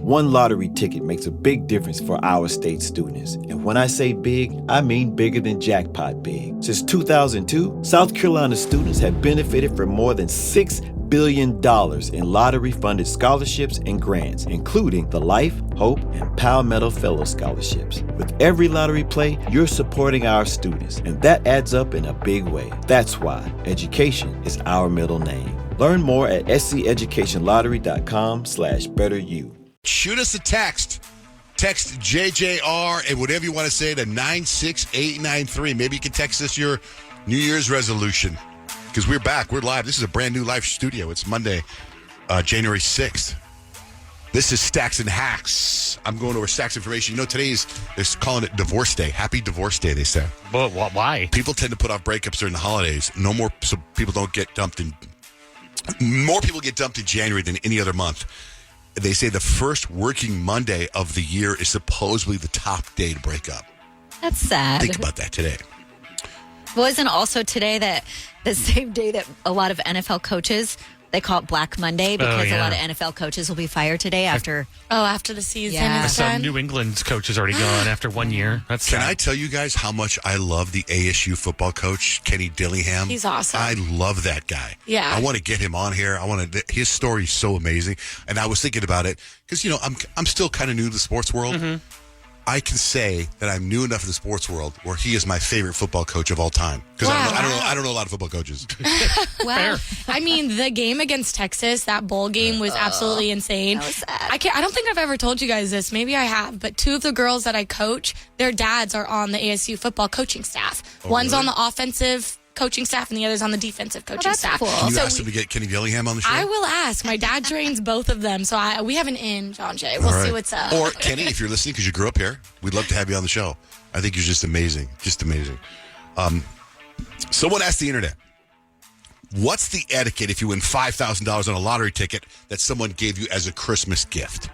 One lottery ticket makes a big difference for our state students. And when I say big, I mean bigger than jackpot big. Since 2002, South Carolina students have benefited from more than $6 billion in lottery-funded scholarships and grants, including the Life, Hope, and Palmetto Fellow Scholarships. With every lottery play, you're supporting our students, and that adds up in a big way. That's why education is our middle name. Learn more at scedjucationlottery.com/betteryou. Shoot us a text. Text JJR and whatever you want to say to 96893. Maybe you can text us your New Year's resolution. Because we're back. We're live. This is a brand new live studio. It's Monday, January 6th. This is Stacks and Hacks. I'm going over Stacks information. You know, they're calling it Divorce Day. Happy Divorce Day, they say. Well, why? People tend to put off breakups during the holidays. No more, so people don't get dumped in. More people get dumped in January than any other month. They say the first working Monday of the year is supposedly the top day to break up. That's sad. Think about that today. Wasn't also today that the same day that a lot of NFL coaches, they call it Black Monday because a lot of NFL coaches will be fired today after the season Yeah. is Some done. New England's coach is already gone after 1 year. That's Can sad. I tell you guys how much I love the ASU football coach, Kenny Dillingham? He's awesome. I love that guy. Yeah. I want to get him on here. His story's so amazing. And I was thinking about it because, you know, I'm still kind of new to the sports world. Mm-hmm. I can say that I'm new enough in the sports world where he is my favorite football coach of all time. Because Wow. I don't know a lot of football coaches. wow. I mean, the game against Texas, that bowl game was absolutely insane. That was sad. I don't think I've ever told you guys this. Maybe I have, but two of the girls that I coach, their dads are on the ASU football coaching staff. One's really? on the offensive coaching staff and the other's on the defensive coaching that's staff. cool. Can you So ask him to get Kenny Dillingham on the show? I will ask. My dad trains both of them, so we have an in, John Jay. We'll All see right. what's up. Or Kenny, if you're listening because you grew up here, we'd love to have you on the show. I think you're just amazing. Just amazing. Someone asked the internet, what's the etiquette if you win $5,000 on a lottery ticket that someone gave you as a Christmas gift?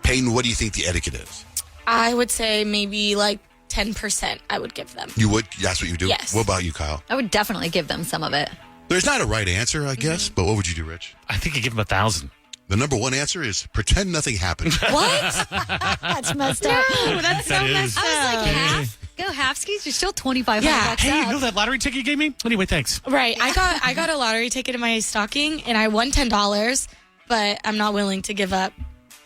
Peyton, what do you think the etiquette is? I would say maybe like 10% I would give them. You would? That's what you do? Yes. What about you, Kyle? I would definitely give them some of it. There's not a right answer, I guess, but what would you do, Rich? I think you give him 1,000. The number one answer is pretend nothing happened. What? That's messed up. No, that's so That is. messed up. I was like, half. Go half skis. You're still $2,500 Yeah. bucks Hey, you up. know that lottery ticket you gave me? Anyway, thanks. Right. I got a lottery ticket in my stocking and I won $10, but I'm not willing to give up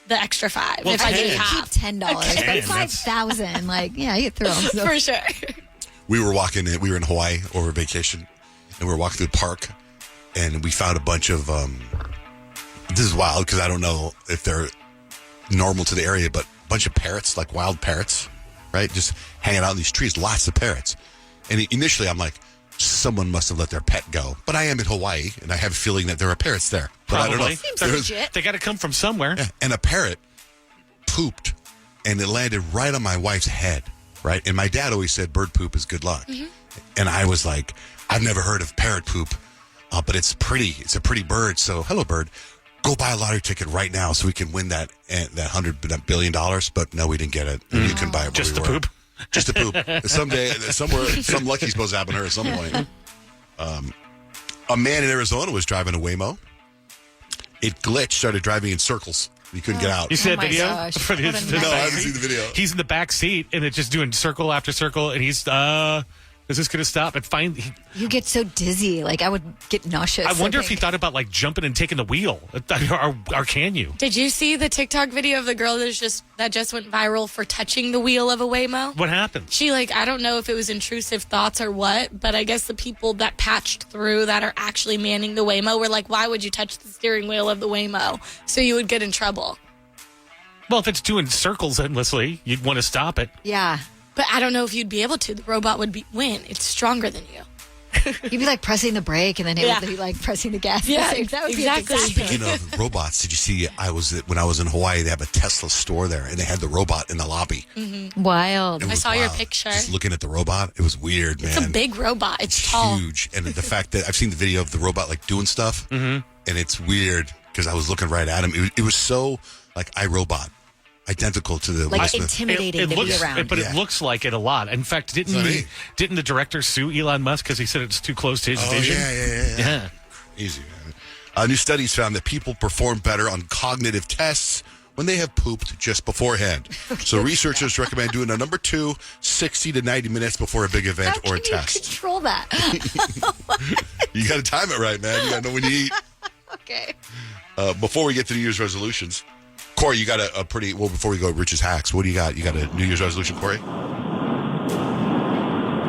the extra $5 Well, if I ten. get Keep half. $10. Okay. But 5,000. Like, yeah, you throw them. So. For sure. We were in Hawaii over vacation, and we were walking through the park, and we found a bunch of, this is wild because I don't know if they're normal to the area, but a bunch of parrots, like wild parrots, right? Just hanging out in these trees, lots of parrots. And initially I'm like, someone must have let their pet go. But I am in Hawaii, and I have a feeling that there are parrots there. But I don't know. Probably. Seems There was- legit. They got to come from somewhere. Yeah, and a parrot pooped, and it landed right on my wife's head, right? And my dad always said bird poop is good luck. And I was like, I've never heard of parrot poop, but it's pretty. It's a pretty bird. So, hello, bird. Go buy a lottery ticket right now so we can win that $100 billion. But no, we didn't get it. And you can buy it. Just where the we were. poop. Just the poop. Someday, some lucky's supposed to happen to her at some point. A man in Arizona was driving a Waymo. It glitched, started driving in circles. He couldn't get out. You see Oh that my video? gosh. For What a the nightmare. No, I back haven't seat? seen the video. He's in the back seat, and it's just doing circle after circle, and he's, is this going to stop? And finally, You get so dizzy. Like, I would get nauseous. I wonder if he think. thought about, like, jumping and taking the wheel. Or can you? Did you see the TikTok video of the girl that just went viral for touching the wheel of a Waymo? What happened? She I don't know if it was intrusive thoughts or what, but I guess the people that patched through that are actually manning the Waymo were like, why would you touch the steering wheel of the Waymo? So you would get in trouble. Well, if it's doing circles endlessly, you'd want to stop it. Yeah. But I don't know if you'd be able to. The robot would win. It's stronger than you. You'd be like pressing the brake and then it would be like pressing the gas. Yeah, that would be a exactly. disaster. Speaking of robots, did you see? When I was in Hawaii, they have a Tesla store there, and they had the robot in the lobby. Wild. It was saw your wild. picture. Just looking at the robot, it was weird, man. It's a big robot. It's tall. Huge, and the fact that I've seen the video of the robot like doing stuff, and it's weird because I was looking right at him. It was so like iRobot, identical to the Like Will Smith. intimidating to looks, be around. but Yeah. it looks like it a lot. In fact, didn't the director sue Elon Musk because he said it's too close to his Oh vision? yeah. Easy, man. New studies found that people perform better on cognitive tests when they have pooped just beforehand. So researchers recommend doing a number 2, 60 to 90 minutes before a big event How or a can you test. control that? You got to time it right, man. You got to know when you eat. Okay. Before we get to New Year's resolutions, Corey, you got a pretty, well, before we go Rich's hacks, what do you got? You got a New Year's resolution, Corey?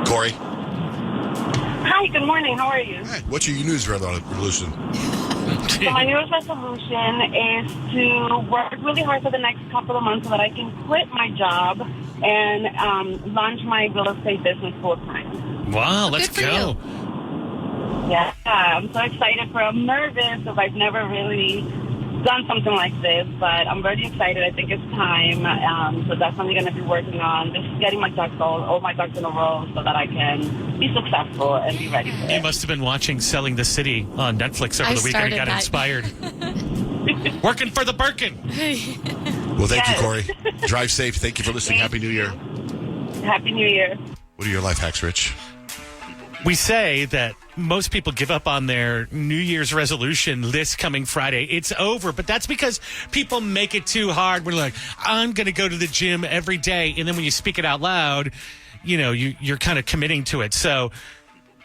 Corey? Hi, good morning. How are you? Hey, what's your New Year's resolution? So my New Year's resolution is to work really hard for the next couple of months so that I can quit my job and launch my real estate business full time. Wow, let's Good for go. Yeah, I'm so excited. I'm nervous because I've never really done something like this, but I'm very excited. I think it's time. So definitely going to be working on just getting my all my ducks in a row so that I can be successful and be ready for You it. must have been watching Selling the City on Netflix over I the weekend and started got that. inspired. Working for the Birkin. Well, thank Yes. you, Corey. Drive safe. Thank you for listening. Thank Happy New Year. Happy New Year. What are your life hacks, Rich? We say that most people give up on their New Year's resolution this coming Friday. It's over, but that's because people make it too hard. We're like, I'm going to go to the gym every day. And then when you speak it out loud, you know, you're kind of committing to it. So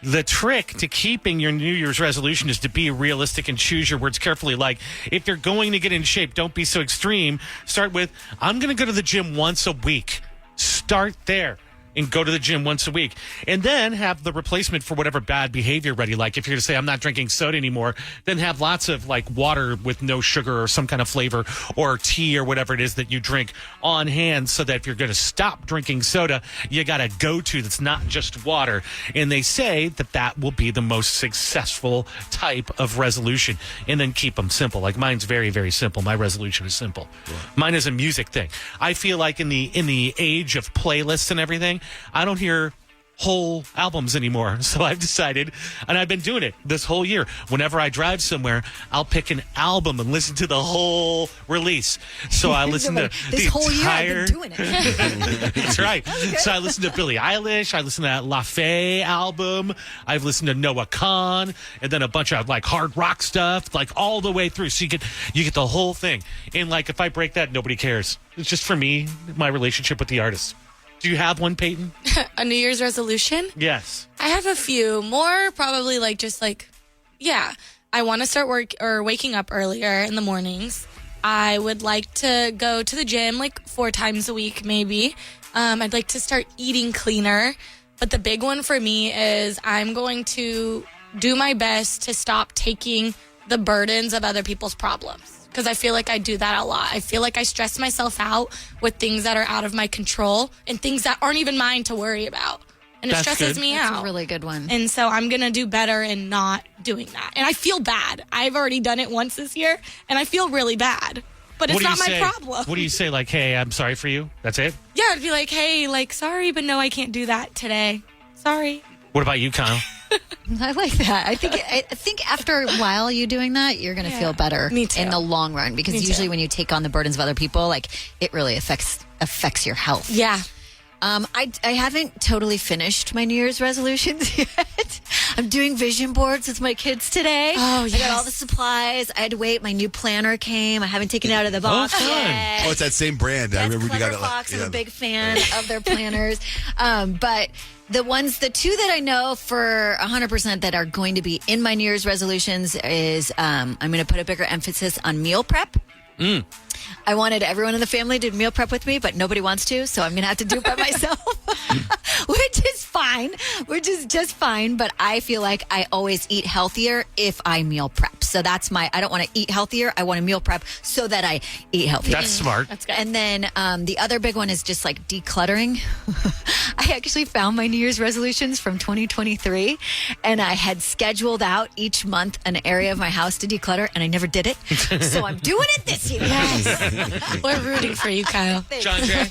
the trick to keeping your New Year's resolution is to be realistic and choose your words carefully. Like, if you're going to get in shape, don't be so extreme. Start with, I'm going to go to the gym once a week. Start there and go to the gym once a week. And then have the replacement for whatever bad behavior ready. Like, if you're going to say, I'm not drinking soda anymore, then have lots of, like, water with no sugar or some kind of flavor, or tea or whatever it is that you drink on hand, so that if you're going to stop drinking soda, you got a go-to that's not just water. And they say that that will be the most successful type of resolution. And then keep them simple. Like, mine's very, very simple. My resolution is simple. Mine is a music thing. I feel like in the age of playlists and everything, I don't hear whole albums anymore. So I've decided, and I've been doing it this whole year, whenever I drive somewhere, I'll pick an album and listen to the whole release. So I listen to This the whole year entire... I've been doing it. That's right. So I listen to Billie Eilish. I listen to that La Fée album. I've listened to Noah Kahan, and then a bunch of, like, hard rock stuff, like, all the way through. So you get the whole thing. And, like, if I break that, nobody cares. It's just for me, my relationship with the artist. Do you have one, Peyton? A New Year's resolution? Yes. I have a few. More probably I want to start waking up earlier in the mornings. I would like to go to the gym like 4 times a week, maybe. I'd like to start eating cleaner. But the big one for me is I'm going to do my best to stop taking the burdens of other people's problems. Because I feel like I do that a lot. I feel like I stress myself out with things that are out of my control and things that aren't even mine to worry about. And it That's stresses good. me That's out. a really good one. And so I'm going to do better in not doing that. And I feel bad. I've already done it once this year, and I feel really bad. But it's not my problem. What do you say? Like, hey, I'm sorry for you. That's it? Yeah, I'd be like, hey, like, sorry, but no, I can't do that today. Sorry. What about you, Kyle? I like that. I think after a while you doing that, you're going to feel better Me too. in the long run, because Me too. usually when you take on the burdens of other people, like, it really affects your health. Yeah. I haven't totally finished my New Year's resolutions yet. I'm doing vision boards with my kids today. Oh, I yes. got all the supplies. I had to wait. My new planner came. I haven't taken it out of the box fun. yet. Oh, it's that same brand. I That's remember you got Clever it. Fox. I'm a big fan of their planners. But the two that I know for 100% that are going to be in my New Year's resolutions is I'm going to put a bigger emphasis on meal prep. I wanted everyone in the family to meal prep with me, but nobody wants to, so I'm going to have to do it by myself, which is fine, just fine. But I feel like I always eat healthier if I meal prep. So that's I don't want to eat healthier. I want to meal prep so that I eat healthier. That's smart. That's good. And then the other big one is just like decluttering. I actually found my New Year's resolutions from 2023, and I had scheduled out each month an area of my house to declutter, and I never did it. So I'm doing it this year. Yes. We're rooting for you, Kyle. John Jay?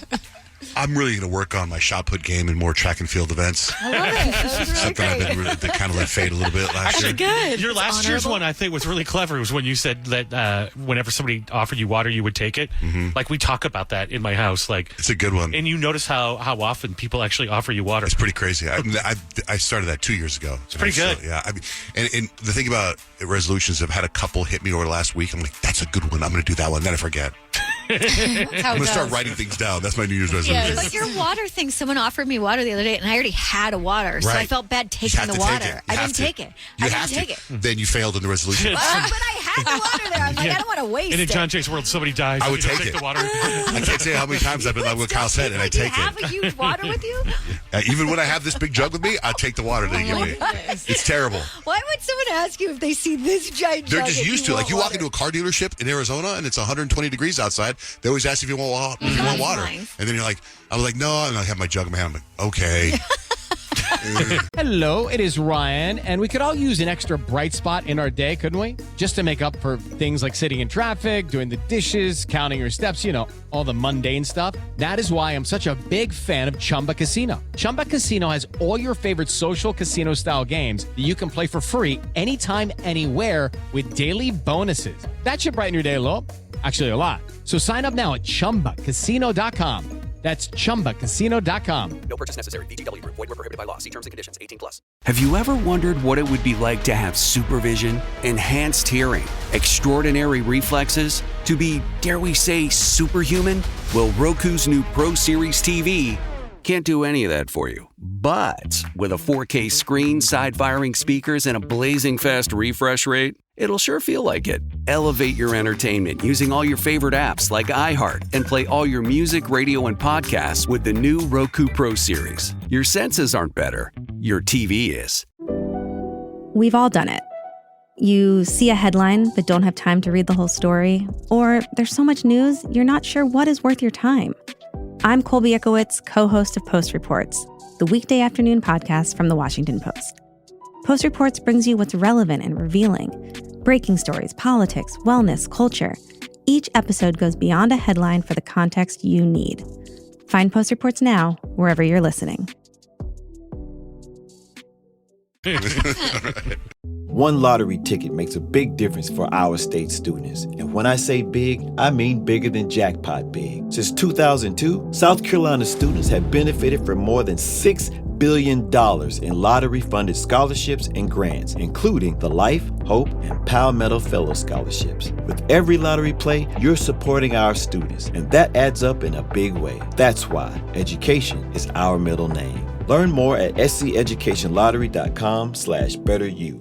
I'm really going to work on my shot put game and more track and field events. I love it. That was really Something I've great. been that kind of let fade a little bit last year. Good. Your last year's honorable. one, I think, was really clever. It was when you said that whenever somebody offered you water, you would take it. Like, we talk about that in my house. Like, It's a good one. and you notice how often people actually offer you water. It's pretty crazy. I started that 2 years ago. It's pretty good. Yeah. I mean, and the thing about resolutions, I've had a couple hit me over the last week. I'm like, that's a good one. I'm going to do that one. Then I forget. That's how I'm it going to goes. start writing things down. That's my New Year's resolution. But your water thing, someone offered me water the other day, and I already had a water, so I Right. felt bad You taking have the to take water. it. You I have didn't to. take it. You I have didn't to. take it. Then you failed in the resolution. But I had the water there. I'm like, I don't want to waste And in it. John Jake's world, somebody dies. I would You don't take it. the water. I can't say how many times I've been like what Kyle said, and I Do you take have it. a huge water with you? Even when I have this big jug with me, I take the water they give me. It's terrible. Why would someone ask you if they see this giant They're jug just if used to it. want Like you walk water? into a car dealership in Arizona and it's 120 degrees outside. They always ask if you want, if you want water. nice. And then you're like, I was like, no. And I have my jug in my hand. I'm like, okay. Hello, it is Ryan, and we could all use an extra bright spot in our day, couldn't we? Just to make up for things like sitting in traffic, doing the dishes, counting your steps, all the mundane stuff. That is why I'm such a big fan of Chumba Casino. Chumba Casino has all your favorite social casino-style games that you can play for free anytime, anywhere with daily bonuses. That should brighten your day a little. Actually, a lot. So sign up now at ChumbaCasino.com. That's ChumbaCasino.com. No purchase necessary. VGW Group. Void where prohibited by law. See terms and conditions. 18+. Have you ever wondered what it would be like to have supervision, enhanced hearing, extraordinary reflexes, to be, dare we say, superhuman? Well, Roku's new Pro Series TV can't do any of that for you. But with a 4K screen, side-firing speakers, and a blazing fast refresh rate, it'll sure feel like it. Elevate your entertainment using all your favorite apps like iHeart and play all your music, radio, and podcasts with the new Roku Pro Series. Your senses aren't better. Your TV is. We've all done it. You see a headline but don't have time to read the whole story, or there's so much news you're not sure what is worth your time. I'm Colby Ekowitz, co-host of Post Reports, the weekday afternoon podcast from The Washington Post. Post Reports brings you what's relevant and revealing. Breaking stories, politics, wellness, culture. Each episode goes beyond a headline for the context you need. Find Post Reports now, wherever you're listening. One lottery ticket makes a big difference for our state students. And when I say big, I mean bigger than jackpot big. Since 2002, South Carolina students have benefited from more than $6 billion in lottery-funded scholarships and grants, including the Life, Hope, and Palmetto Fellow Scholarships. With every lottery play, you're supporting our students, and that adds up in a big way. That's why education is our middle name. Learn more at sceducationlottery.com/betteryou.